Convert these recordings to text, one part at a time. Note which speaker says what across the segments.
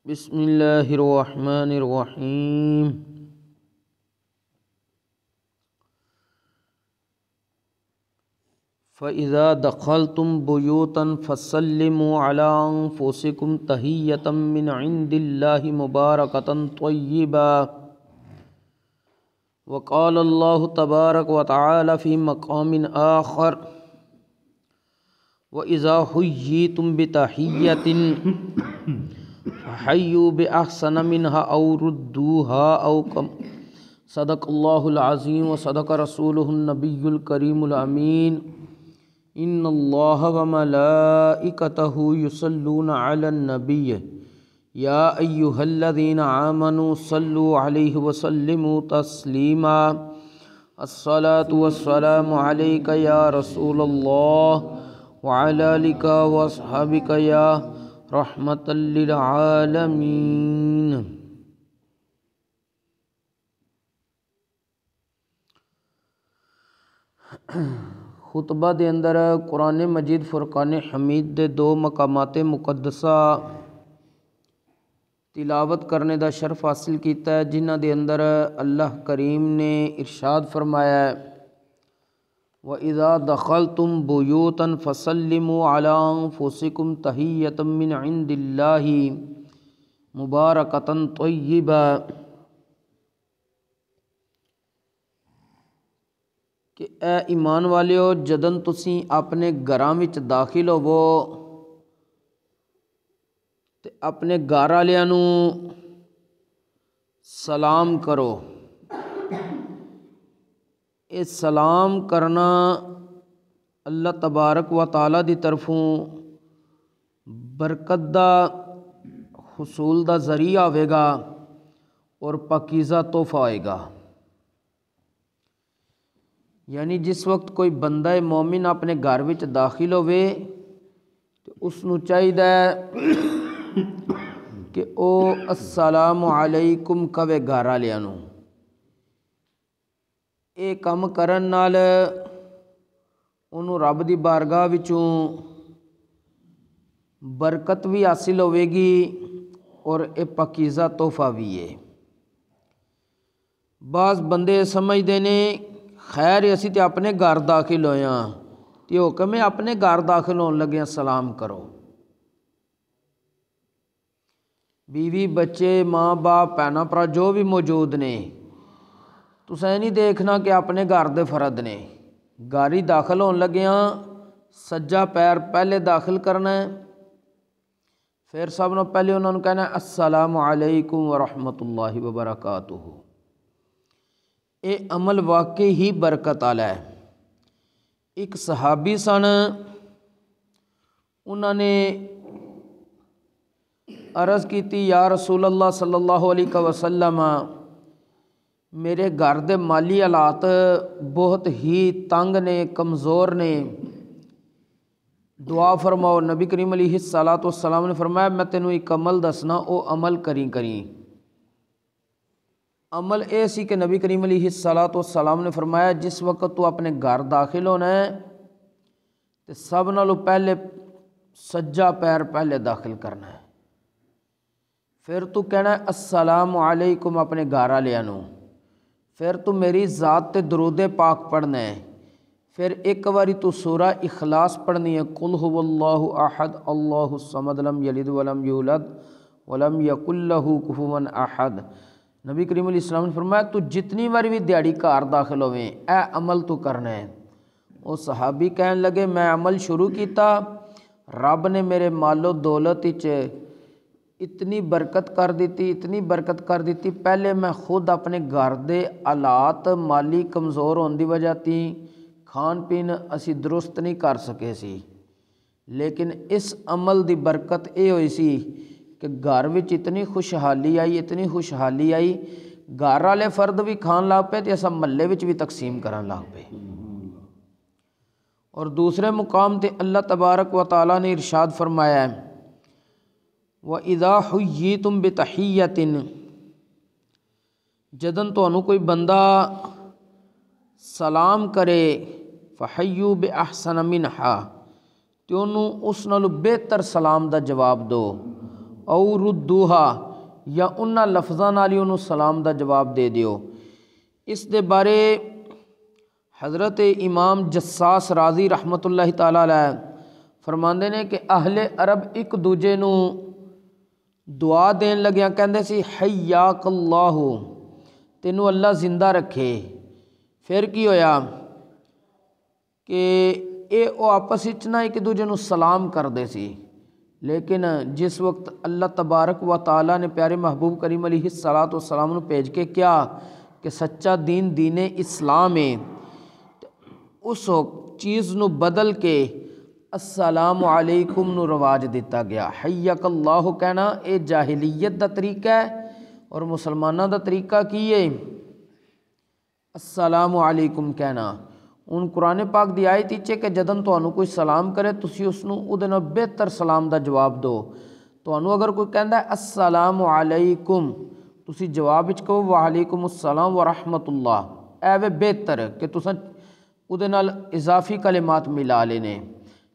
Speaker 1: بسم اللہ الرحمن الرحیم۔ فَإِذَا دَخَلْتُمْ بُيُوتًا فَسَلِّمُوا عَلَىٰ أَنفُسِكُمْ تَحِيَّةً مِّنْ عِندِ اللَّهِ مُبَارَكَةً طَيِّبَةً۔ وقال اللہ تبارک و تعالی فی مقام آخر: وَإِذَا حُيِّيتُم بِتَحِيَّةٍ فَحَيُّوا بِأَحْسَنَ مِنْهَا أَوْ رُدُّوهَا أَوْ كَمَا صدق اللہ العظیم وصدق رسولہ النبی الکریم الامین۔ ان اللہ وملائکتہ یصلون علی النبی یا ایہا الذین آمنوا صلوا علیہ وسلموا تسلیما۔ الصلاة والسلام علیک یا رسول اللہ وعلی آلک واصحابک یا رحمۃ للعالمین۔ خطبہ دے اندر قرآن مجید فرقان حمید دے دو مقامات مقدسہ تلاوت کرنے دا شرف حاصل کیتا ہے، جنہ دے اندر اللہ کریم نے ارشاد فرمایا ہے: وَإِذَا دَخَلْتُمْ بُيُوتًا فَسَلِّمُوا عَلَىٰ أَنفُسِكُمْ تَحِيَّةً مِّنْ عِندِ اللَّهِ مُبَارَكَةً طَيِّبَةً۔ کہ اے ایمان والیو، جدن تسی اپنے گھراں وچ داخل ہوو تے اپنے گھر والیاں نوں سلام کرو۔ اے سلام کرنا اللہ تبارک و تعالی دی طرفوں برکت دا حصول دا ذریعہ ہوئے گا اور پاکیزہ تحفہ ہوئے گا۔ یعنی جس وقت کوئی بندہ مومن اپنے گھر وچ داخل ہوئے تو اس نوں چاہیے کہ او السلام علیکم کہے گھر والیاں نوں۔ اے کم کرن نال انہوں رب دی بارگاہ وچوں برکت بھی حاصل ہوئے گی اور اے پاکیزہ تحفہ بھی ہے۔ بعض بندے سمجھدے نے خیر اسی تے اپنے گھر داخل ہویاں تے حکم ہے اپنے گھر داخل ہون لگے سلام کرو۔ بیوی بچے ماں باپ بھیناں بھرا جو بھی موجود نے، تسیں نہیں دیکھنا کہ اپنے گھر دے فرد نے، گھر ہی داخل ہون لگیاں سجا پیر پہلے داخل کرنا ہے، پھر سب نے پہلے انہوں نے کہنا ہے السلام علیکم ورحمۃ اللہ وبرکاتہ۔ اے عمل واقعی ہی برکت والا ہے۔ ایک صحابی سن، انہوں نے عرض کی تھی یا رسول اللہ صلی اللہ علیہ وسلم، میرے گھر دے مالی حالات بہت ہی تنگ نے، کمزور نے، دعا فرماؤ۔ نبی کریم علیہ السلام نے فرمایا میں تینوں ایک عمل دسنا، او عمل کریں۔ عمل اے سی کہ نبی کریم علیہ السلام نے فرمایا جس وقت تو اپنے گھر داخل ہونا ہے تو سب نالوں پہلے سجا پیر پہلے داخل کرنا ہے، پھر تو کہنا ہے السلام علیکم اپنے گھر والیاں نوں، پھر تو میری ذات تے درود پاک پڑھنا ہے، پھر ایک باری تو سورہ اخلاص پڑھنی ہے، قل هو اللہ احد اللہ الصمد لم یلد ولم یولد ولم یکن لہ کفوا احد۔ نبی کریم علیہ السلام نے فرمایا تو جتنی باری بھی دیہڑی گھر داخل ہوئے اے عمل تو کرنا ہے۔ وہ صحابی کہنے لگے میں عمل شروع کیتا، رب نے میرے مال و دولت اتنی برکت کر دیتی، پہلے میں خود اپنے گھر دے حالات مالی کمزور ہونے دی وجہ تھی کھان پین اسی درست نہیں کر سکے سی، لیکن اس عمل دی برکت اے ہوئی سی کہ گھر وچ اتنی خوشحالی آئی، گھر والے فرد بھی کھان لگ پے تے اساں محلے وچ بھی تقسیم کرن لگ پے۔ اور دوسرے مقام تے اللہ تبارک و تعالی نے ارشاد فرمایا ہے وَإِذَا حُيِّيتُم بِتَحِيَّةٍ، جدن تانوں کوئی بندہ سلام کرے فَحَيُّوا بِأَحْسَنَ مِنْهَا، تے انہوں اس نالوں بہتر سلام دا جواب دو، او ردوہا یا انہاں لفظاں نال ہی انہوں سلام دا جواب دے دیو۔ اس دے بارے حضرت امام جساس راضی رحمۃ اللہ تعالی علیہ فرماندے نے کہ اہل عرب ایک دوجے نو دعا دین لگیاں کہندے سی حیاک اللہ، تینوں اللہ زندہ رکھے۔ پھر کی ہویا کہ او آپس وچ نہ ایک دوجے نو سلام کردے سی، لیکن جس وقت اللہ تبارک و تعالیٰ نے پیارے محبوب کریم علیہ الصلاۃ والسلام نو بھیج کے کیا کہ سچا دین دین اسلام ہے، اس چیز نو بدل کے السلام علیکم نو رواج دیتا گیا۔ حیاک اللہ کہنا اے جاہلیت دا طریقہ ہے اور مسلمانوں دا طریقہ کی ہے السلام علیکم کہنا۔ ان قرآن پاک دی آیت وچ کہ جدن تانوں کوئی سلام کرے تسی اس نو اودے نال بہتر سلام دا جواب دو۔ تانوں اگر کوئی کہندا ہے السلام علیکم، تسی جواب وچ کہو وعلیکم السلام ورحمۃ اللہ، اے وے بہتر کہ تساں اودے نال اضافی کلمات ملا لینے۔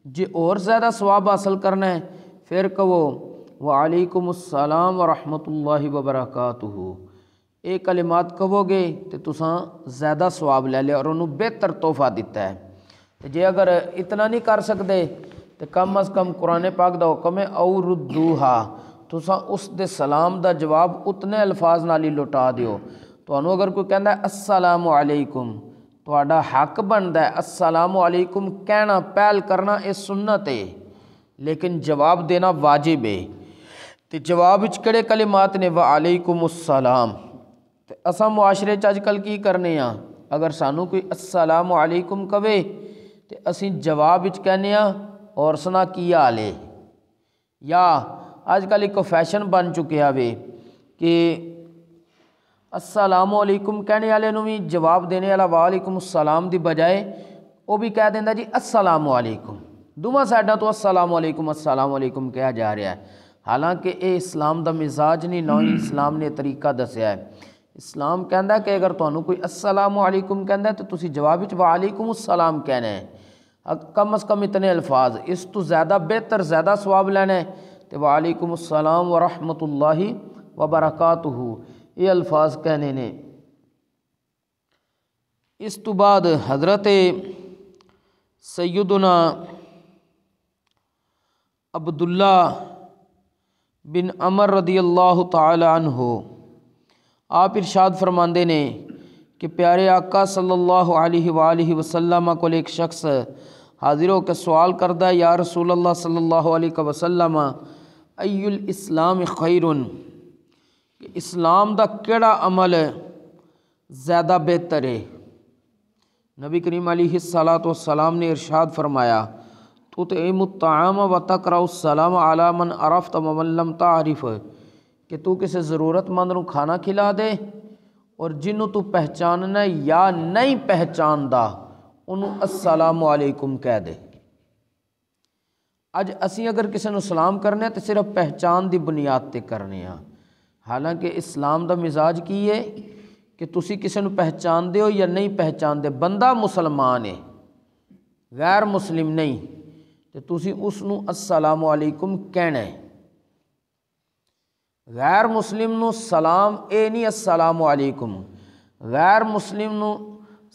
Speaker 1: جے اور زیادہ ثواب حاصل کرنا ہے پھر کہو وعلیکم السلام ورحمۃ اللہ وبرکاتہ، اے کلمات کہو گے تو تساں زیادہ ثواب لے لے اور انہوں بہتر تحفہ دیتا ہے۔ جے اگر اتنا نہیں کر سکتے تو کم از کم قرآن پاک دا حکم ہے او ردوہا، تساں اس دے سلام دا جواب اتنے الفاظ نال ہی لوٹا دیو۔ تو انہوں اگر کوئی کہندا ہے السلام علیکم، تہاڈا حق بندا ہے السلام علیکم کہنا، پہل کرنا اے سنت ہے، لیکن جواب دینا واجب ہے۔ تے جواب وچ کڑے کلمات نے وعلیکم السلام۔ تے اساں معاشرے چ اج کل کی کرنے ہاں، اگر سانوں کوئی السلام علیکم کہے تے اسی جواب وچ کہنے ہاں اور سنا کی حال ہے، یا اج کل ایک فیشن بن چکیا وے کہ السلام علیکم کہنے والے نو بھی جواب دینے والا وعلیکم السلام دی بجائے وہ بھی کہہ دیندا جی السلام علیکم، دونوں سائڈاں تو السلام علیکم کہا جا رہا ہے، حالانکہ اے اسلام دا مزاج نہیں، نہ ہی اسلام نے طریقہ دسیا ہے۔ اسلام کہندا ہے کہ اگر تانوں کوئی السلام علیکم کہندا ہے تو تسی جواب وچ وعلیکم السلام کہنا ہے، کم از کم اتنے الفاظ، اس تو زیادہ بہتر زیادہ ثواب لینا ہے تو وعلیکم السلام ورحمۃ اللہ وبرکاتہ یہ الفاظ کہنے نے۔ اس تو بعد حضرت سیدنا عبداللہ بن عمر رضی اللہ تعالی عنہ آپ ارشاد فرماندے نے کہ پیارے آقا صلی اللہ علیہ وآلہ وسلم کو ایک شخص حاضر ہو کے سوال کردا ہے یا رسول اللہ صلی اللہ علیہ وسلم ای الاسلام خیرن، کہ اسلام دا کیڑا عمل زیادہ بہتر ہے؟ نبی کریم علیہ الصلاۃ والسلام نے ارشاد فرمایا تطعم الطعام وتقرأ السلام علی من عرفت ومن لم تعرف، کہ تو کسی ضرورت مند نو کھانا کھلا دے اور جنوں تو پہچاننا یا نہیں پہچاندا انہوں السلام علیکم کہہ دے۔ اج اسی اگر کسی نو سلام کرنے تو صرف پہچان دی بنیاد تے کرنے ہاں، حالانکہ اسلام دا مزاج کی ہے کہ تسی کسی نو پہچان دے ہو یا نہیں پہچان دے، بندہ مسلمان ہے غیر مسلم نہیں، تو تسی اس نو السلام علیکم کہنا ہے۔ غیر مسلم نو سلام اے نہیں السلام علیکم، غیر مسلم نو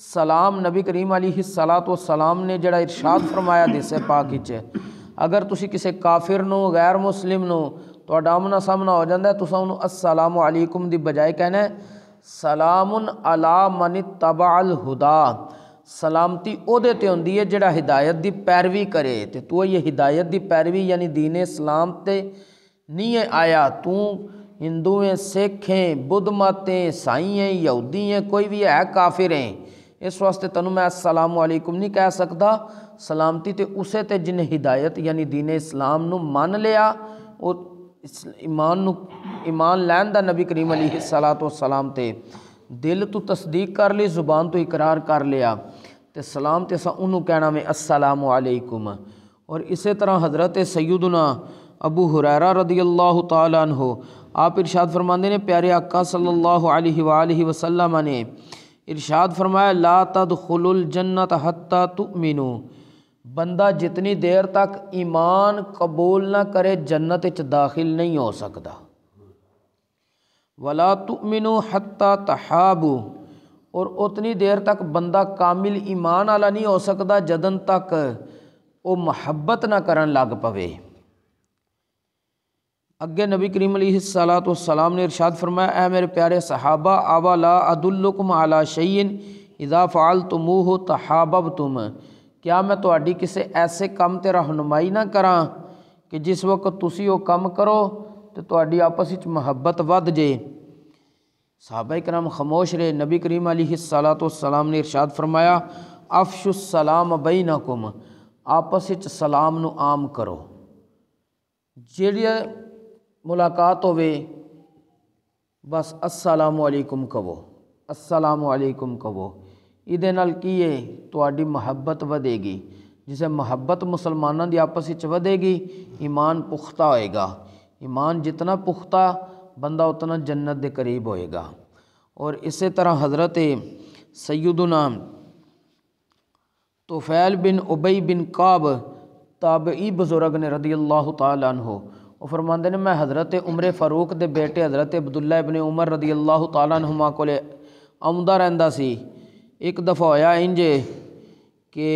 Speaker 1: سلام نبی کریم علیہ الصلاۃ والسلام نے جڑا ارشاد فرمایا حدیث پاک وچ، اگر تسی کسی کافر نو غیر مسلم نو تہاڈا آمنا سامنا ہو جاندہ ہے تساں انہوں السلام علیکم دی بجائے کہنا ہے سلام علی من اتبع الہدا، سلامتی او دے تے ہوندی ہے جڑا ہدایت دی پیروی کرے، تے تو یہ ہدایت دی پیروی یعنی دین اسلام تے نہیں ہے آیا، تو ہندو ہیں، سکھ ہیں، بدھ مت ہیں، عیسائی ہیں، یہودی ہیں، کوئی بھی ہے کافر ہیں، اس واسطے تنوں میں السلام علیکم نہیں کہہ سکتا۔ سلامتی تے اسے تے جن ہدایت یعنی دین اسلام نو مان لیا، اور ایمان لین دا نبی کریم علیہ الصلاۃ والسلام تے دل تو تصدیق کر لی، زبان تو اقرار کر لیا، تے سلام تے سا انہوں کہنا میں السلام علیکم۔ اور اسی طرح حضرت سیدنا ابو ہریرہ رضی اللہ تعالیٰ عنہ آپ ارشاد فرماندے نے پیارے آقا صلی اللہ علیہ وآلہ وسلم نے ارشاد فرمایا لا تدخلوا الجنت حتی تؤمنوا، بندہ جتنی دیر تک ایمان قبول نہ کرے جنت وچ داخل نہیں ہو سکتا۔ وَلَا تُؤْمِنُوا حَتَّى تَحَابُوا، اور اتنی دیر تک بندہ کامل ایمان والا نہیں ہو سکتا جدن تک وہ محبت نہ کرن لگ پوے۔ اگے نبی کریم علیہ الصلوۃ والسلام نے ارشاد فرمایا، اے میرے پیارے صحابہ، اولا ادلکم علی شیء اذا فعلتموہ تحاببتم، کیا میں تہاڈی کسی ایسے کام تے رہنمائی نہ کراں کہ جس وقت تسی وہ کام کرو تو تہاڈی آپس وچ محبت ود جے۔ صحابہ کرام خاموش رہے۔ نبی کریم علیہ الصلوۃ والسلام نے ارشاد فرمایا، افشوا السلام بینکم، آپس وچ سلام نو عام کرو۔ جیڑی ملاقات ہوئے بس السلام علیکم کہو، السلام علیکم کہو۔ ایدے نال کی ہے تہاڈی محبت ودے گی، جسے محبت مسلمانوں دی آپس وچ ودے گی ایمان پختہ ہوئے گا۔ ایمان جتنا پختہ بندہ اتنا جنت دے قریب ہوئے گا۔ اور اسی طرح حضرت سیدنا طفیل بن ابی بن کعب تابعی بزرگ نے رضی اللہ تعالیٰ عنہ، وہ فرماندے نے میں حضرت عمر فاروق دے بیٹے حضرت عبداللہ ابن عمر رضی اللہ تعالیٰ عنہما کولے آمدہ رہندا سی۔ ایک دفعہ ہویا انجے کہ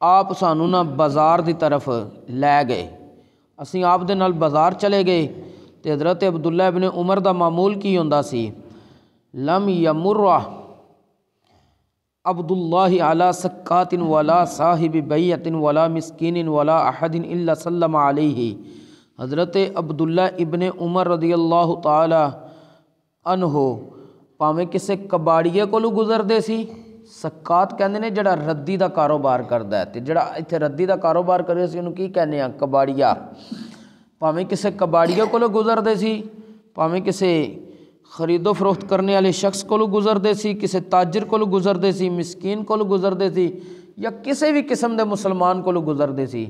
Speaker 1: آپ سانو نا بازار دی طرف لے گئے، اسی آپ دے نال بازار چلے گئے تے حضرت عبداللہ ابن عمر دا معمول کی ہوندا سی، لم یمر عبداللہ علی سکات ولا صاحب بیعت ولا مسکین ولا احد الا سلم علیہ۔ حضرت عبداللہ ابن عمر رضی اللہ تعالی عنہ پاویں کسے کباڑیے کولو گزردے سی، سکات کہندے نے جڑا ردی دا کاروبار کردا ہے، تے جڑا ایتھے ردی دا کاروبار کرے سی انہوں کی کہنے ہیں کباڑیا۔ پاویں کسے کباڑیے کولو گزردے سی، پاویں کسے خرید و فروخت کرنے والے شخص کولو گزردے سی، کسے تاجر کولو گزردے سی، مسکین کولو گزردے سی، یا کسی بھی قسم دے مسلمان کولو گزردے سی،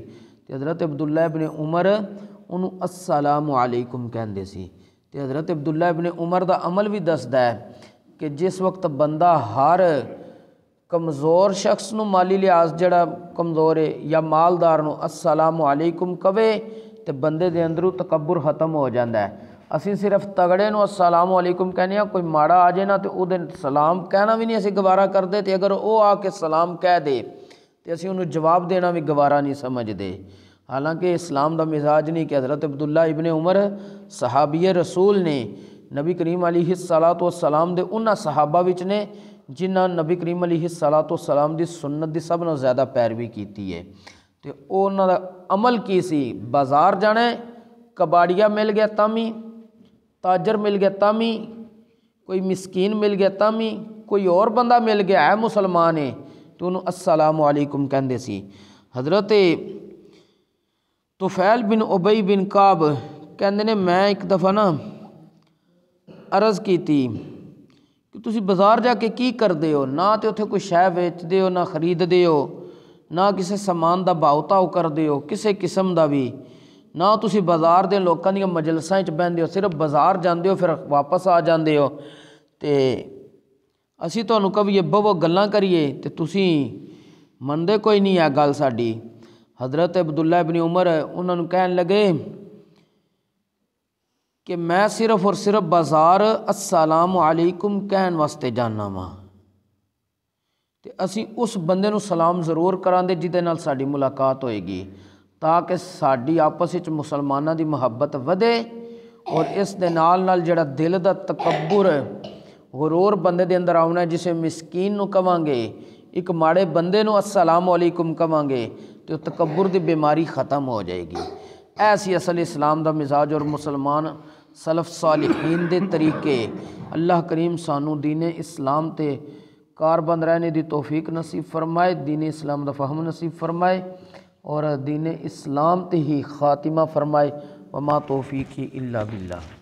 Speaker 1: تے حضرت عبداللہ ابن عمر انہوں السلام علیکم کہندے سی۔ تے حضرت عبداللہ ابن عمر دا عمل بھی دسدا ہے کہ جس وقت بندہ ہر کمزور شخص نو مالی لحاظ جڑا کمزور ہے یا مالدار نو السلام علیکم کہے تے بندے دے اندروں تکبر ختم ہو جاندا ہے۔ اسی صرف تگڑے نو السلام علیکم کہنے ہیں، کوئی ماڑا آ جائے نا تے او دے سلام کہنا بھی نہیں اسی گوارا کردے، تے اگر او آ کے سلام کہہ دے تے اسی انہوں جواب دینا بھی گوارا نہیں سمجھ دے۔ حالانکہ اسلام دا مزاج نہیں کہ حضرت عبداللہ ابن عمر صحابی رسول نے، نبی کریم علیہ الصلوۃ والسلام دے انہاں صحابہ وچ نے جنہاں نبی کریم علیہ الصلوۃ والسلام دی سنت دی سب نال زیادہ پیروی کیتی ہے۔ تے انہاں دا عمل کی سی، بازار جانا ہے کباڑیا مل گیا تامی، تاجر مل گیا تامی، کوئی مسکین مل گیا تامی، کوئی اور بندہ مل گیا ہے مسلمان ہے تو انہوں السلام علیکم کہندے سی۔ حضرت طفیل بن ابی بن کعب کہندے نے میں ایک دفعہ نا عرض کی تھی کہ تسی بازار جا کے کی کردے ہو، نہ تے اتھے کوئی شے ویچ دے ہو، نہ خرید دے ہو، نہ کسی سامان دا بھاؤ تاؤ کر دے ہو کسی قسم دا بھی، نہ تسی بازار دے لوکاں دیاں مجلساں وچ بہندے ہو، صرف بازار جاندے ہو پھر واپس آ جاندے ہو، تے اسی تانوں کہیے بہو گلاں کریے تے تسی مندے کوئی نہیں ہے گل ساڈی۔ حضرت عبداللہ ابن عمر انہوں نے کہن لگے کہ میں صرف اور صرف بازار السلام علیکم کہن واسطے جانا وا، تے اسی اس بندے نو سلام ضرور کراندے جہدے نال ساڈی ملاقات ہوئے گی تاکہ ساڈی آپس وچ مسلماناں دی محبت ودے، اور اس دے نال جڑا دل دا تکبر غرور بندے دے اندر آونا ہے، جسے مسکین نو کہاں گے ایک ماڑے بندے نو السلام علیکم کہاں گے تو تکبر دی بیماری ختم ہو جائے گی۔ ایسی اصل اسلام دا مزاج اور مسلمان سلف صالحین دے طریقے۔ اللہ کریم سانو دین اسلام تے کاربند رہنے دی توفیق نصیب فرمائے، دین اسلام دا فہم نصیب فرمائے اور دین اسلام تے ہی خاتمہ فرمائے۔ وما توفیقی الا باللہ۔